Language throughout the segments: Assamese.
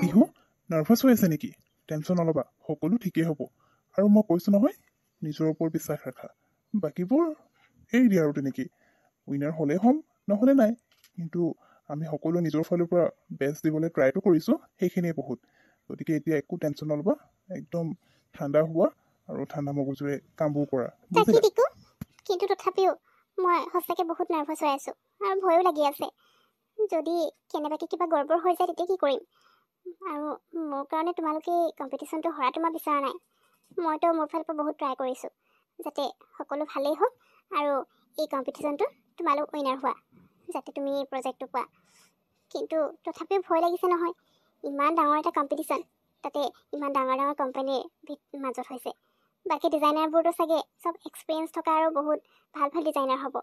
ইহু নাৰ্ভাছ হৈ আছে নেকি? টেনশ্যন নল'বা, সকলো ঠিকেই হ'ব। আৰু মই কৈছোঁ নহয়, নিজৰ ওপৰত বিশ্বাস ৰাখা। বাকীবোৰ এৰি দিয়া আৰু তেনেকেই। উইনাৰ হ'লে হ'ম, নহ'লে নাই। কিন্তু আমি সকলোৱে নিজৰ ফালৰ পৰা বেষ্ট দিবলৈ ট্ৰাইটো কৰিছোঁ, সেইখিনিয়ে বহুত। গতিকে এতিয়া একো টেনশ্যন নল'বা, একদম ঠাণ্ডা হোৱা আৰু ঠাণ্ডা মগজুৰে কামবোৰ কৰা, তাকে বুজিলা? দিকু, কিন্তু তথাপিও মই সঁচাকৈ বহুত নাৰ্ভাছ হৈ আছোঁ আৰু ভয়ো লাগি আছে। যদি কেনেবাকৈ কিবা গড়বড় হৈ যায় তেতিয়া কি কৰিম? আৰু মোৰ কাৰণে তোমালোকে কম্পিটিশ্যনটো হৰাটো মই বিচৰা নাই। মইতো মোৰ ফালৰ পৰা বহুত ট্ৰাই কৰিছোঁ যাতে সকলো ভালেই হওক আৰু এই কম্পিটিশ্যনটো তোমালোক উইনাৰ হোৱা, যাতে তুমি এই প্ৰজেক্টটো পোৱা। কিন্তু তথাপিও ভয় লাগিছে নহয়, ইমান ডাঙৰ এটা কম্পিটিশ্যন, তাতে ইমান ডাঙৰ ডাঙৰ কোম্পানীৰ মাজত হৈছে। বাকী ডিজাইনাৰবোৰতো চাগে চব এক্সপিৰিয়েঞ্চ থকা আৰু বহুত ভাল ভাল ডিজাইনাৰ হ'ব।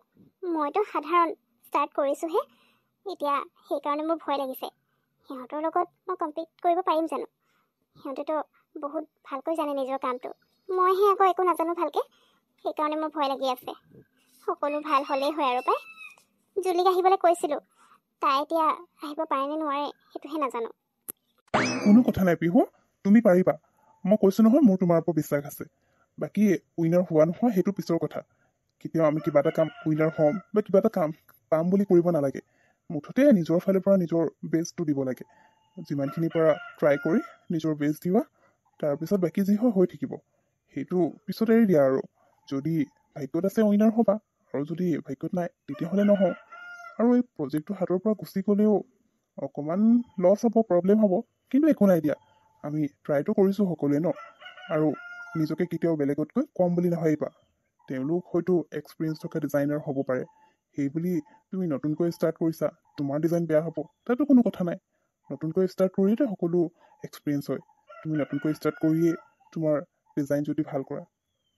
মইতো সাধাৰণ ষ্টাৰ্ট কৰিছোঁহে, এতিয়া সেইকাৰণে মোৰ ভয় লাগিছে। সিহঁতৰ লগত মই কম্পিট কৰিব পাৰিম জানো? সিহঁতেতো বহুত ভালকৈ জানে নিজৰ কামটো, মইহে আকৌ একো নাজানো ভালকৈ, সেইকাৰণে মোৰ ভয় লাগি আছে। সকলো ভাল হ'লেই হয় আৰু পাই। জুলিক আহিবলৈ কৈছিলোঁ, তাই এতিয়া আহিব পাৰেনে নোৱাৰে সেইটোহে নাজানো। কোনো কথা নাই পিহু, তুমি পাৰিবা। মই কৈছোঁ নহয়, মোৰ তোমাৰ ওপৰত বিশ্বাস আছে। বাকী উইনাৰ হোৱা নোহোৱা সেইটো পিছৰ কথা। কেতিয়াও আমি কিবা এটা কাম উইনাৰ হ'ম বা কিবা এটা কাম পাম বুলি কৰিব নালাগে। মুঠতে নিজৰ ফালৰ পৰা নিজৰ বেষ্টটো দিব লাগে। যিমানখিনি পৰা ট্ৰাই কৰি নিজৰ বেষ্ট দিবা, তাৰপিছত বাকী যি হয় হৈ থাকিব। সেইটো পিছত এৰি দিয়া আৰু। যদি ভাগ্যত আছে উইনাৰ হ'বা, আৰু যদি ভাগ্যত নাই তেতিয়াহ'লে নহওঁ। আৰু এই প্ৰজেক্টটো হাতৰ পৰা গুচি গ'লেও অকণমান লছ হ'ব, প্ৰব্লেম হ'ব, কিন্তু একো নাই দিয়া। আমি ট্ৰাইটো কৰিছোঁ সকলোৱে ন। আৰু নিজকে কেতিয়াও বেলেগতকৈ কম বুলি নাভাবিবা। তেওঁলোক হয়তো এক্সপিৰিয়েঞ্চ থকা ডিজাইনাৰ হ'ব পাৰে, সেইবুলি তুমি নতুনকৈ ষ্টাৰ্ট কৰিছা, তোমাৰ ডিজাইন বেয়া হ'ব তাতো কোনো কথা নাই। নতুনকৈ ষ্টাৰ্ট কৰিলে সকলো এক্সপিৰিয়েঞ্চ হয়। তুমি নতুনকৈ ষ্টাৰ্ট কৰিয়ে তোমাৰ ডিজাইন যদি ভাল কৰা,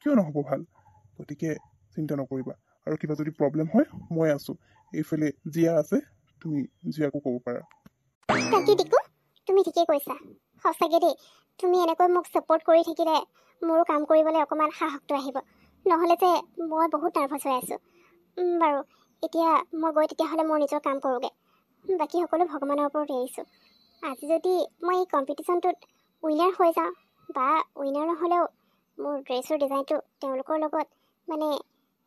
কিয় নহ'ব ভাল? গতিকে চিন্তা নকৰিবা। আৰু কিবা যদি প্ৰব্লেম হয়, মই আছোঁ। এইফালে জিয়া আছে, তুমি জিয়াকো ক'ব পাৰা। তাকে দিকু, তুমি ঠিকেই কৈছা। সঁচাকৈ দেই, তুমি এনেকৈ মোক ছাপোৰ্ট কৰি থাকিলে মোৰো কাম কৰিবলৈ অকণমান সাহসটো আহিব। নহ'লে যে মই বহুত নাৰ্ভাছ হৈ আছোঁ। বাৰু এতিয়া মই গৈ তেতিয়াহ'লে মোৰ নিজৰ কাম কৰোঁগৈ। বাকী সকলো ভগৱানৰ ওপৰত এৰিছোঁ। আজি যদি মই এই কম্পিটিশ্যনটোত উইনাৰ হৈ যাওঁ, বা উইনাৰ নহ'লেও মোৰ ড্ৰেছৰ ডিজাইনটো তেওঁলোকৰ লগত মানে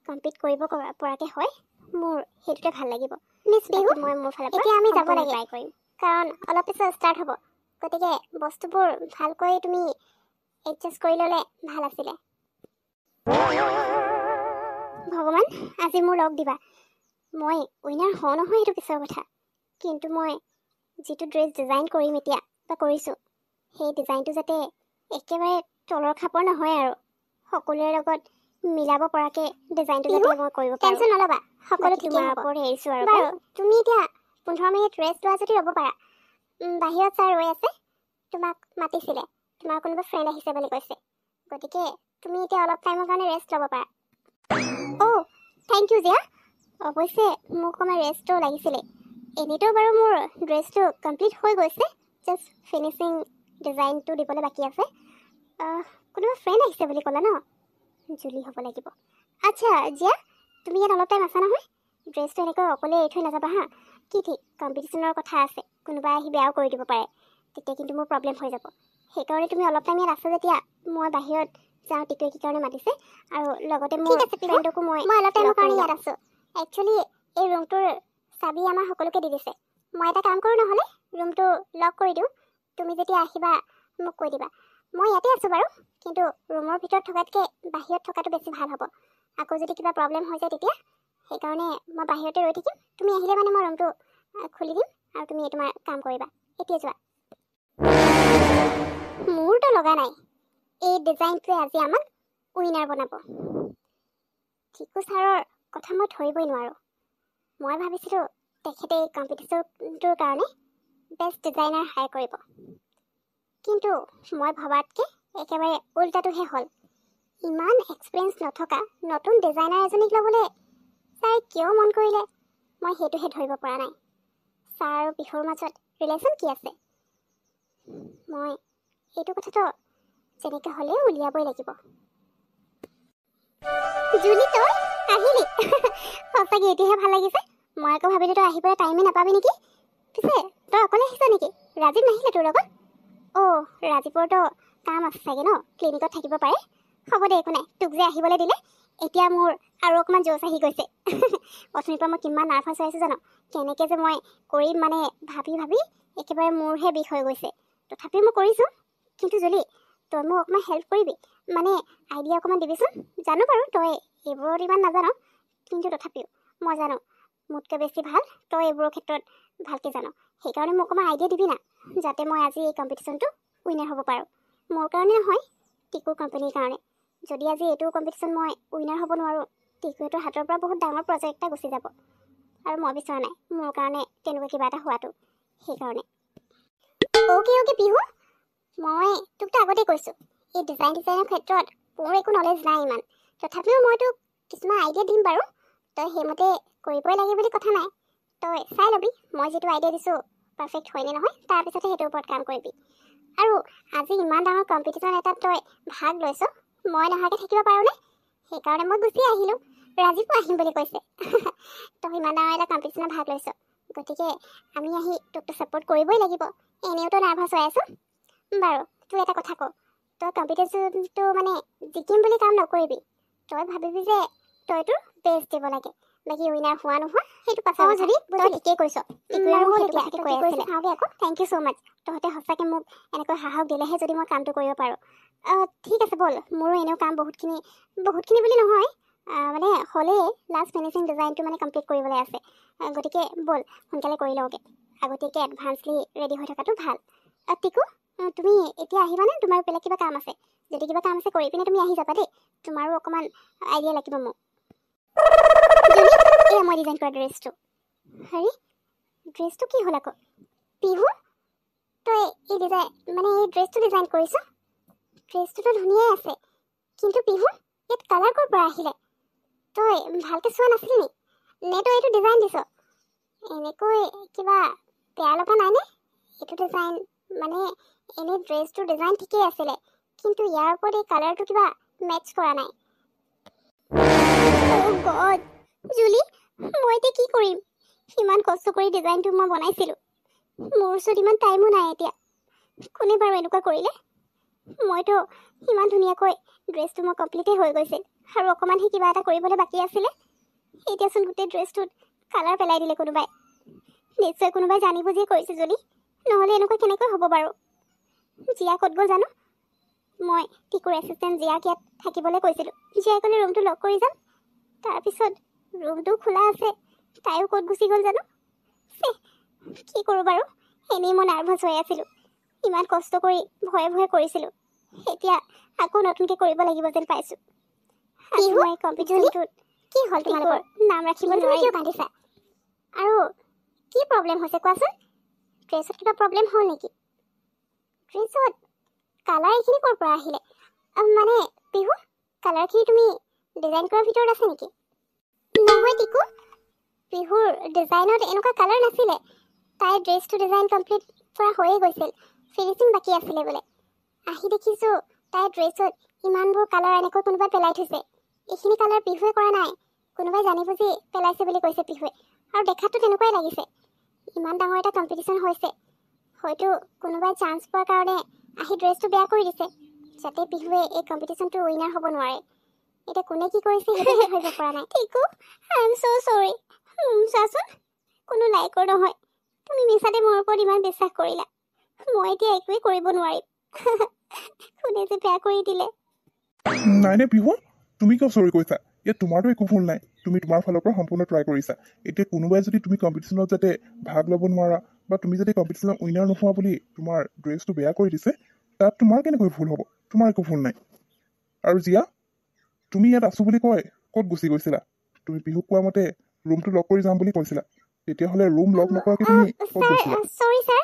কম্পিট কৰিব পৰাকৈ হয়, মোৰ সেইটোতে ভাল লাগিব। মিছ বিহু, মই মোৰ ফালৰ পৰা এতিয়া আমি যাব লাগে, ট্ৰাই কৰিম। কাৰণ অলপ পিছত ষ্টাৰ্ট হ'ব, গতিকে বস্তুবোৰ ভালকৈ তুমি এডজাষ্ট কৰি ল'লে ভাল আছিলে। ভগৱান, আজি মোৰ লগ দিবা। মই উইনাৰ হওঁ নহয় সেইটো পিছৰ কথা, কিন্তু মই যিটো ড্ৰেছ ডিজাইন কৰিম এতিয়া বা কৰিছোঁ, সেই ডিজাইনটো যাতে একেবাৰে তলৰ খাপৰ নহয় আৰু সকলোৰে লগত মিলাব পৰাকৈ ডিজাইনটো যাতে মই কৰিব পাৰোঁ। টেনশ্যন নল'বা, সকলো তোমাৰ ওপৰত এৰিছোঁ আৰু। বাৰু তুমি এতিয়া 15 মিনিট ৰেষ্ট লোৱা যদি ল'ব পাৰা। বাহিৰত ছাৰ ৰৈ আছে, তোমাক মাতিছিলে, তোমাৰ কোনোবা ফ্ৰেণ্ড আহিছে বুলি কৈছে। গতিকে তুমি এতিয়া অলপ টাইমৰ কাৰণে ৰেষ্ট ল'ব পাৰা। অ' থেংক ইউ জিয়া। অৱশ্যে মোক অকণমান ৰেষ্টটো লাগিছিলে। এনেইতো বাৰু মোৰ ড্ৰেছটো কমপ্লিট হৈ গৈছে, জাষ্ট ফিনিচিং ডিজাইনটো দিবলৈ বাকী আছে। কোনোবা ফ্ৰেণ্ড আহিছে বুলি ক'লা ন? জুলি হ'ব লাগিব। আচ্ছা জিয়া, তুমি ইয়াত অলপ টাইম আছা নহয়? ড্ৰেছটো এনেকৈ অকলে এৰি থৈ নাযাবা হা। কি ঠিক কম্পিটিশ্যনৰ কথা আছে, কোনোবাই আহি বেয়াও কৰি দিব পাৰে, তেতিয়া কিন্তু মোৰ প্ৰব্লেম হৈ যাব। সেইকাৰণে তুমি অলপ টাইম ইয়াত আছা যেতিয়া মই বাহিৰত যাওঁ, টিকুৱে কি কাৰণে মাতিছে, আৰু লগতে মোৰ ফ্ৰেণ্ডকো মই অলপ টাইমৰ কাৰণে ইয়াত আছোঁ। একচুৱেলি এই ৰুমটোৰ চাবি আমাৰ সকলোকে দি দিছে। মই এটা কাম কৰোঁ, নহ'লে ৰুমটো লক কৰি দিওঁ, তুমি যেতিয়া আহিবা মোক কৈ দিবা। মই ইয়াতে আছোঁ বাৰু, কিন্তু ৰুমৰ ভিতৰত থকাতকৈ বাহিৰত থকাটো বেছি ভাল হ'ব। আকৌ যদি কিবা প্ৰব্লেম হৈ যায় তেতিয়া, সেইকাৰণে মই বাহিৰতে ৰৈ থাকিম। তুমি আহিলে মানে মই ৰুমটো খুলি দিম আৰু তুমি তোমাৰ কাম কৰিবা। এতিয়া যোৱা। মোৰতো লগা নাই এই ডিজাইনটোৱে আজি আমাক উইনাৰ বনাব। টিকু ছাৰৰ কথা মই ধৰিবই নোৱাৰোঁ। মই ভাবিছিলোঁ তেখেতে এই কম্পিটিশ্যনটোৰ কাৰণে বেষ্ট ডিজাইনাৰ হায়াৰ কৰিব, কিন্তু মই ভবাতকৈ একেবাৰে উল্টাটোহে হ'ল। ইমান এক্সপিৰিয়েঞ্চ নথকা নতুন ডিজাইনাৰ এজনীক ল'বলৈ ছাৰে কিয় মন কৰিলে, মই সেইটোহে ধৰিব পৰা নাই। ছাৰ আৰু পিহুৰ মাজত ৰিলেশ্যন কি আছে? মই এইটো কথাটো যেনেকৈ হ'লেও উলিয়াবই লাগিব। জুলি, তই আহিলি? সঁচাকৈ এইটোহে ভাল লাগিছে। মই আকৌ ভাবিলোঁ তই আহি পেলাই টাইমে নাপাবি নেকি। পিছে তই অকলে আহিছ নেকি? ৰাজীৱ নাহিলে তোৰ লগত? অ' ৰাজীৱৰতো কাম আছে চাগে ন, ক্লিনিকত থাকিব পাৰে। হ'ব দে, একো নাই, তোক যে আহিবলৈ দিলে এতিয়া মোৰ আৰু অকণমান জোচ আহি গৈছে। অথনিৰ পৰা মই কিমান নাৰ্ভাছ হৈ আছোঁ জানো, কেনেকৈ যে মই কৰিম মানে ভাবি ভাবি একেবাৰে মোৰহে বিষ হৈ গৈছে। তথাপিও মই কৰিছোঁ। কিন্তু জুলি, তই মোক অকণমান হেল্প কৰিবি, মানে আইডিয়া অকণমান দিবিচোন। জানো বাৰু তই এইবোৰত ইমান নাজান, কিন্তু তথাপিও মই জানো মোতকৈ বেছি ভাল তই এইবোৰৰ ক্ষেত্ৰত ভালকৈ জান। সেইকাৰণে মোক অকণমান আইডিয়া দিবি না, যাতে মই আজি এই কম্পিটিশ্যনটো উইনাৰ হ'ব পাৰোঁ। মোৰ কাৰণে নহয়, টিকুৰ কোম্পানীৰ কাৰণে। যদি আজি এইটো কম্পিটিশ্যন মই উইনাৰ হ'ব নোৱাৰোঁ, টিকুৱেটোৰ হাতৰ পৰা বহুত ডাঙৰ প্ৰজেক্ট এটা গুচি যাব, আৰু মই বিচৰা নাই মোৰ কাৰণে তেনেকুৱা কিবা এটা হোৱাটো। সেইকাৰণে অ'কে পিহু, মই তোকতো আগতে কৈছোঁ এই ডিজাইনৰ ক্ষেত্ৰত মোৰ একো নলেজ নাই ইমান। তথাপিও মই তোক কিছুমান আইডিয়া দিম বাৰু, তই সেইমতে কৰিবই লাগে বুলি কথা নাই। তই চাই ল'বি মই যিটো আইডিয়া দিছোঁ পাৰফেক্ট হয়নে নহয়, তাৰপিছতহে সেইটোৰ ওপৰত কাম কৰিবি। আৰু আজি ইমান ডাঙৰ কম্পিটিশ্যন এটাত তই ভাগ লৈছ, মই নহাকৈ থাকিব পাৰোঁনে? সেইকাৰণে মই গুচি আহিলোঁ। ৰাজীৱো আহিম বুলি কৈছে। তই ইমান ডাঙৰ এটা কম্পিটিশ্যনত ভাগ লৈছ, গতিকে আমি আহি তোকতো ছাপোৰ্ট কৰিবই লাগিব। এনেওতো নাৰ্ভাছ হৈ আছোঁ। বাৰু তোৰ এটা কথা কওঁ, তই কম্পিটিশ্যনটো মানে জিকিম বুলি কাম নকৰিবি। তই ভাবিবি যে তই তোৰ বেষ্ট দিব লাগে, বাকী উইনাৰ হোৱা নোহোৱা সেইটো পাছত যদি তই ঠিকেই কৈছ। থেংক ইউ ছ' মাছ। তহঁতে সঁচাকৈ মোক এনেকৈ সাহস দিলেহে যদি মই কামটো কৰিব পাৰোঁ। ঠিক আছে ব'ল, মোৰো এনেও কাম বহুতখিনি বুলি নহয়, মানে হ'লেই লাষ্ট ফিনিচিং ডিজাইনটো মানে কমপ্লিট কৰিবলৈ আছে। গতিকে ব'ল সোনকালে কৰি লওঁগৈ, আগতীয়াকৈ এডভান্সলি ৰেডি হৈ থকাটো ভাল। টিকু, তুমি এতিয়া আহিবানে? তোমাৰ বেলেগ কিবা কাম আছে? যদি কিবা কাম আছে কৰি পিনে তুমি আহি যাবা দেই, তোমাৰো অকণমান আইডিয়া লাগিব মোক। এয়া মই ডিজাইন কৰা ড্ৰেছটো। হেৰি, ড্ৰেছটো কি হ'ল আকৌ? পিহু, তই এই ড্ৰেছটো ডিজাইন কৰিছ? ড্ৰেছটোতো ধুনীয়াই আছে, কিন্তু পিহু ইয়াত কালাৰ ক'ৰ পৰা আহিলে? তই ভালকৈ চোৱা নাছিলি নি? নে তই এইটো ডিজাইন দিছ? এনেকৈ কিবা বেয়া লগা নাইনে? এইটো ডিজাইন মানে এনেই ড্ৰেছটোৰ ডিজাইন ঠিকেই আছিলে, কিন্তু ইয়াৰ ওপৰত এই কালাৰটো কিবা মেটচ কৰা নাই। অ' গড, জুলি, মই এতিয়া কি কৰিম? ইমান কষ্ট কৰি ডিজাইনটো মই বনাইছিলোঁ, মোৰ ওচৰত ইমান টাইমো নাই এতিয়া। কোনে বাৰু এনেকুৱা কৰিলে? মইতো ইমান ধুনীয়াকৈ ড্ৰেছটো মোৰ কমপ্লিটেই হৈ গৈছিল, আৰু অকণমানহে কিবা এটা কৰিবলৈ বাকী আছিলে। এতিয়াচোন গোটেই ড্ৰেছটোত কালাৰ পেলাই দিলে কোনোবাই। নিশ্চয় কোনোবাই জানি বুজিয়ে কৰিছে জুলি, নহ'লে এনেকুৱা কেনেকৈ হ'ব বাৰু? জিয়া ক'ত গ'ল জানো? মই টিকুৰ এছিষ্টেণ্ট জিয়াক ইয়াত থাকিবলৈ কৈছিলোঁ। জিয়াই ক'লে ৰুমটো লক কৰি যাম, তাৰপিছত ৰুমটো খোলা আছে, তাইও ক'ত গুচি গ'ল জানো? কি কৰোঁ বাৰু? এনেই মই নাৰ্ভাছ হৈ আছিলোঁ, ইমান কষ্ট কৰি ভয়ে কৰিছিলোঁ। এতিয়া আকৌ নতুনকৈ কৰিব লাগিব যেন পাইছোঁ। মই কম্পিটিশ্যনটোত কি হ'ল তোমালোকৰ? নাম ৰাখিবলৈ তুমি কিয় কান্দিছা? আৰু কি প্ৰব্লেম হৈছে কোৱাচোন? ড্ৰেছত কিবা প্ৰব্লেম হ'ল নেকি? ড্ৰেছত কালাৰ এইখিনি ক'ৰ পৰা আহিলে? মানে পিহু, কালাৰখিনি তুমি ডিজাইন কৰাৰ ভিতৰত আছে নেকি? নহয় টিকু, পিহুৰ ডিজাইনত এনেকুৱা কালাৰ নাছিলে। তাইৰ ড্ৰেছটো ডিজাইন কমপ্লিট কৰা হৈয়ে গৈছিল, ফিনিচিং বাকী আছিলে বোলে। আহি দেখিছোঁ তাইৰ ড্ৰেছত ইমানবোৰ কালাৰ এনেকৈ কোনোবাই পেলাই থৈছে। এইখিনি কালাৰ পিহুৱে কৰা নাই, কোনোবাই জানি বুজি পেলাইছে বুলি কৈছে পিহুৱে, আৰু দেখাততো তেনেকুৱাই লাগিছে। ইমান ডাঙৰ এটা কম্পিটিশ্যন হৈছে, হয়তো কোনোবাই চান্স পোৱাৰ কাৰণে আহি ড্ৰেছটো বেয়া কৰি দিছে, যাতে পিহুৱে এই কম্পিটিশ্যনটো উইনাৰ হ'ব নোৱাৰে। এতিয়া কোনে কি কৰিছে সেইটো ধৰিব পৰা নাই। টিকু, আই এম ছ' চৰি। চোৱাচোন, কোনো লাইকৰ নহয়, তুমি মিছাতে মোৰ ওপৰত ইমান বিশ্বাস কৰিলা। মই এতিয়া একোৱেই কৰিব নোৱাৰিম। কোনে যে বেয়া কৰি দিলে। নাই পিহু, তুমি কিয় চৰি কৈছা? ইয়াত তোমাৰতো একো ভুল নাই, তুমি তোমাৰ ফালৰ পৰা সম্পূৰ্ণ ট্ৰাই কৰিছা। এতিয়া কোনোবাই যদি তুমি কম্পিটিশ্যনত যাতে ভাগ ল'ব নোৱাৰা, বা তুমি যদি কম্পিটিশ্যনত উইনাৰ নোহোৱা বুলি তোমাৰ ড্ৰেছটো বেয়া কৰি দিছে, তাত তোমাৰ কেনেকৈ ভুল হ'ব? তোমাৰ একো ভুল নাই। আৰু জিয়া, তুমি ইয়াত আছো বুলি কয় ক'ত গুচি গৈছিলা? তুমি পিহুক কোৱা মতে ৰুমটো লক কৰি যাম বুলি কৈছিলা, তেতিয়াহ'লে ৰুম লক নকৰাকৈ তুমি ক'ত গৈছিলা? চৰি ছাৰ,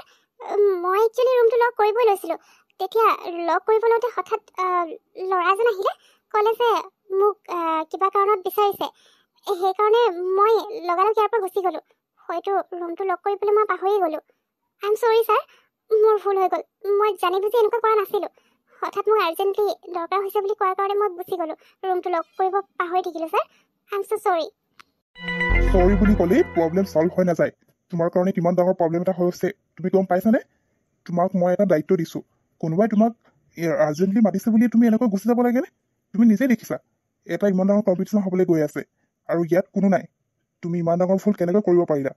মই একচুৱেলি ৰুমটো লক কৰিবই লৈছিলোঁ। তেতিয়া লক কৰিব লওঁতে হঠাৎ ল'ৰা এজন আহিলে, ক'লে যে মোক কিবা কাৰণত বিচাৰিছে। সেইকাৰণে মই লগালগ ইয়াৰ পৰা গুচি গ'লোঁ। হয়তো ৰুমটো লক কৰিবলৈ মই পাহৰিয়ে গ'লোঁ। আই এম চৰি ছাৰ, মোৰ ভুল হৈ গ'ল। মই জানি বুজি এনেকুৱা কৰা নাছিলোঁ। হঠাৎ মোক আৰ্জেণ্টলি দৰকাৰ হৈছে বুলি কোৱাৰ কাৰণে মই গুচি গ'লোঁ, ৰুমটো লক কৰিব পাহৰি থাকিলোঁ ছাৰ। আই এম ছ' চৰি। চৰি বুলি ক'লেই প্ৰব্লেম ছল্ভ হৈ নাযায়। তোমাৰ কাৰণে কিমান ডাঙৰ প্ৰব্লেম এটা হৈছে তুমি গম পাইছানে? তোমাক মই এটা দায়িত্ব দিছোঁ, কোনোবাই তোমাক আৰ্জেণ্টলি মাতিছে বুলি তুমি এনেকৈ গুচি যাব লাগেনে? তুমি নিজেই দেখিছা এটা ইমান ডাঙৰ কম্পিটিশ্যন হ'বলৈ গৈ আছে আৰু ইয়াত কোনো নাই। তুমি ইমান ডাঙৰ ভুল কেনেকৈ কৰিব পাৰিলা?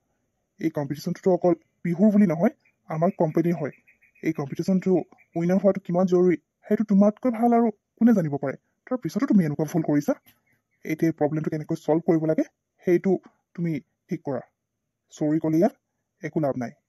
এই কম্পিটিশ্যনটোতো অকল বিহুৰ বুলি নহয়, আমাৰ কোম্পানীৰ হয়। এই কম্পিটিশ্যনটো উইনাৰ হোৱাটো কিমান জৰুৰী সেইটো তোমাতকৈ ভাল আৰু কোনে জানিব পাৰে। তাৰ পিছতো তুমি এনেকুৱা ভুল কৰিছা। এতিয়া এই প্ৰব্লেমটো কেনেকৈ ছল্ভ কৰিব লাগে সেইটো তুমি ঠিক কৰা। চৰি ক'লে ইয়াত একো লাভ নাই।